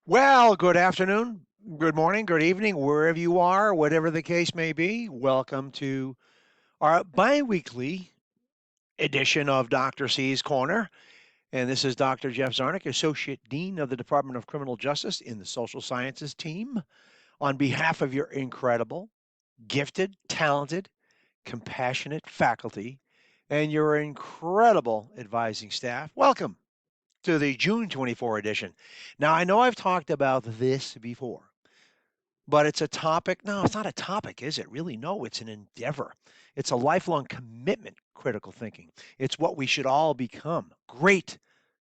Well, good afternoon, good morning, good evening, wherever you are, whatever the case may be. Welcome to our bi-weekly edition of Dr. C's Corner. And this is Dr. Jeff Zarnick, Associate Dean of the Department of Criminal Justice in the Social Sciences team. On behalf of your incredible, gifted, talented, compassionate faculty and your incredible advising staff, welcome to the June 24 edition. Now, I know I've talked about this before, but it's a topic. No, it's not a topic, is it? Really? No, it's an endeavor. It's a lifelong commitment, critical thinking. It's what we should all become great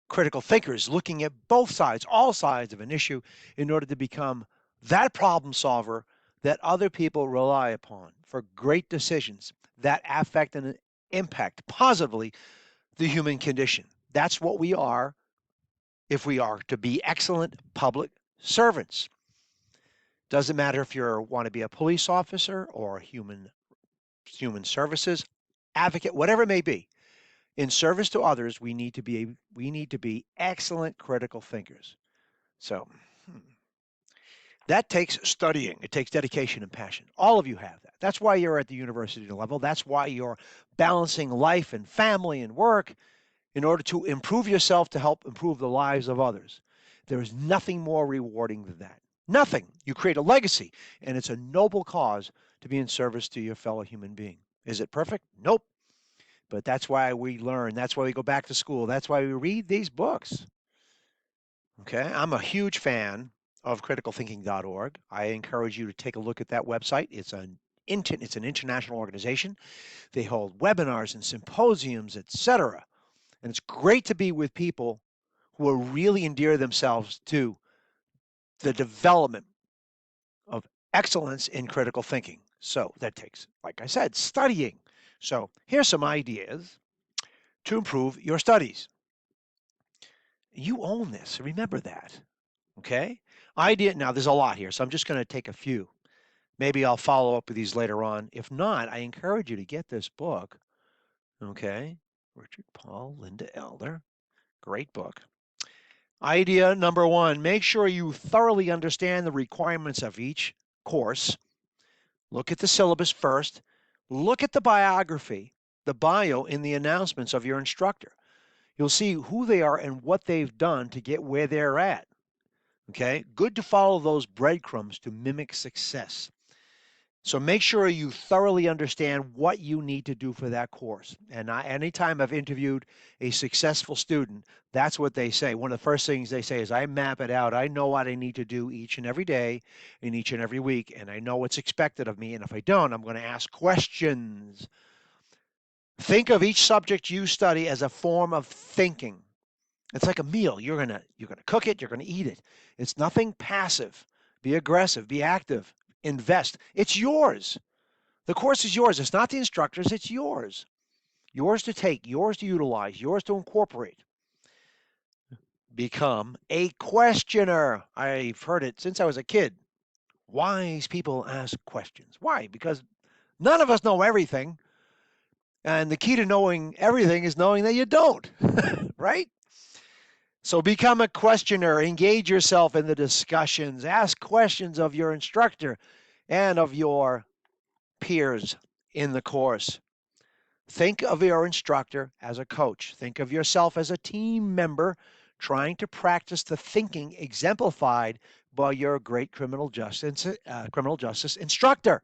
critical thinkers, looking at both sides, all sides of an issue, in order to become that problem solver that other people rely upon for great decisions that affect and impact positively the human condition. That's what we are if we are to be excellent public servants. Doesn't matter if you want to be a police officer or a human services advocate, whatever it may be. In service to others, we need to be excellent critical thinkers. So that takes studying. It takes dedication and passion. All of you have that. That's why you're at the university level. That's why you're balancing life and family and work in order to improve yourself to help improve the lives of others. There is nothing more rewarding than that. Nothing. You create a legacy, and it's a noble cause to be in service to your fellow human being. Is it perfect? Nope. But that's why we learn. That's why we go back to school. That's why we read these books. Okay. I'm a huge fan of criticalthinking.org. I encourage you to take a look at that website. It's an international organization. They hold webinars and symposiums, etc. And it's great to be with people who are really endear themselves to the development of excellence in critical thinking. So that takes, like I said, studying. So here's some ideas to improve your studies. You own this. Remember that. Okay? Idea. Now, there's a lot here, so I'm just going to take a few. Maybe I'll follow up with these later on. If not, I encourage you to get this book. Okay? Richard Paul, Linda Elder. Great book. Idea number one, make sure you thoroughly understand the requirements of each course. Look at the syllabus first. Look at the biography, the bio in the announcements of your instructor. You'll see who they are and what they've done to get where they're at. Okay, good to follow those breadcrumbs to mimic success. So make sure you thoroughly understand what you need to do for that course. And anytime I've interviewed a successful student, that's what they say. One of the first things they say is, I map it out. I know what I need to do each and every day and each and every week, and I know what's expected of me. And if I don't, I'm going to ask questions. Think of each subject you study as a form of thinking. It's like a meal. You're gonna cook it, you're gonna eat it. It's nothing passive. Be aggressive, be active, invest. It's yours. The course is yours. It's not the instructor's, it's yours. Yours to take, yours to utilize, yours to incorporate. Become a questioner. I've heard it since I was a kid. Wise people ask questions. Why? Because none of us know everything. And the key to knowing everything is knowing that you don't, right? So become a questioner, engage yourself in the discussions, ask questions of your instructor and of your peers in the course. Think of your instructor as a coach. Think of yourself as a team member trying to practice the thinking exemplified by your great criminal justice instructor.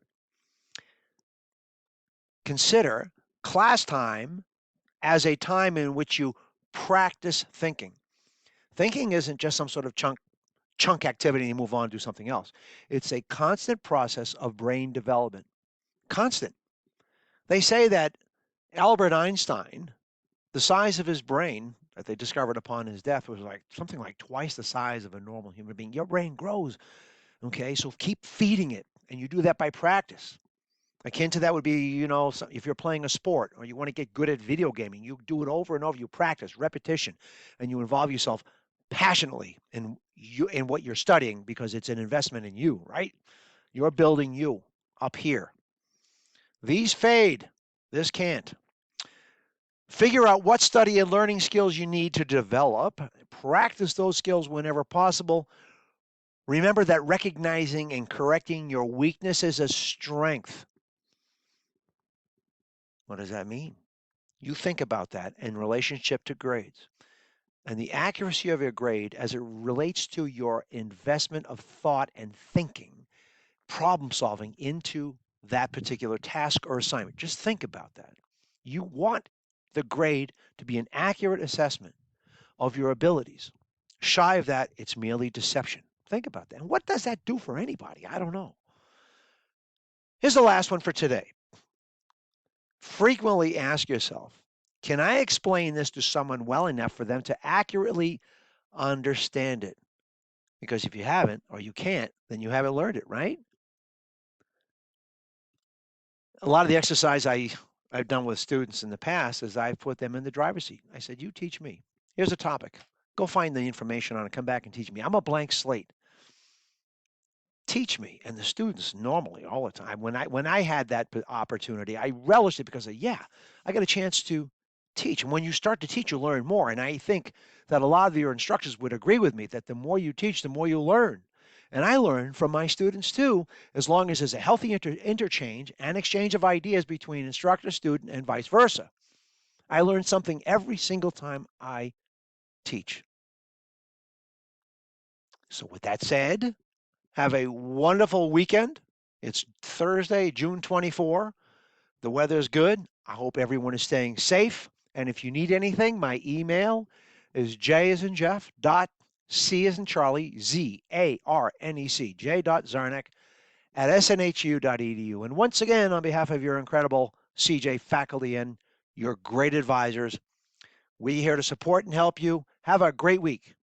Consider class time as a time in which you practice thinking. Thinking isn't just some sort of chunk activity and you move on and do something else. It's a constant process of brain development. Constant. They say that Albert Einstein, the size of his brain that they discovered upon his death was like something like twice the size of a normal human being. Your brain grows. Okay, so keep feeding it, and you do that by practice. Akin to that would be, if you're playing a sport or you want to get good at video gaming, you do it over and over. You practice repetition, and you involve yourself passionately in what you're studying because it's an investment in you, right? You're building you up here. These fade. This can't. Figure out what study and learning skills you need to develop. Practice those skills whenever possible. Remember that recognizing and correcting your weakness is a strength. What does that mean? You think about that in relationship to grades and the accuracy of your grade as it relates to your investment of thought and thinking, problem solving into that particular task or assignment. Just think about that. You want the grade to be an accurate assessment of your abilities. Shy of that, it's merely deception. Think about that. And what does that do for anybody? I don't know. Here's the last one for today. Frequently ask yourself, can I explain this to someone well enough for them to accurately understand it? Because if you haven't or you can't, then you haven't learned it, right? A lot of the exercise I've done with students in the past is I've put them in the driver's seat. I said, you teach me. Here's a topic. Go find the information on it. Come back and teach me. I'm a blank slate. Teach me. And the students normally all the time, when I had that opportunity, I relished it because I got a chance to teach. And when you start to teach, you learn more. And I think that a lot of your instructors would agree with me that the more you teach, the more you learn. And I learn from my students too, as long as there's a healthy interchange and exchange of ideas between instructor, student, and vice versa. I learn something every single time I teach. So with that said, have a wonderful weekend. It's Thursday, June 24. The weather's good. I hope everyone is staying safe. And if you need anything, my email is J as in Jeff, C as in Charlie, ZARNEC, j.zarnek@snhu.edu. And once again, on behalf of your incredible CJ faculty and your great advisors, we're here to support and help you. Have a great week.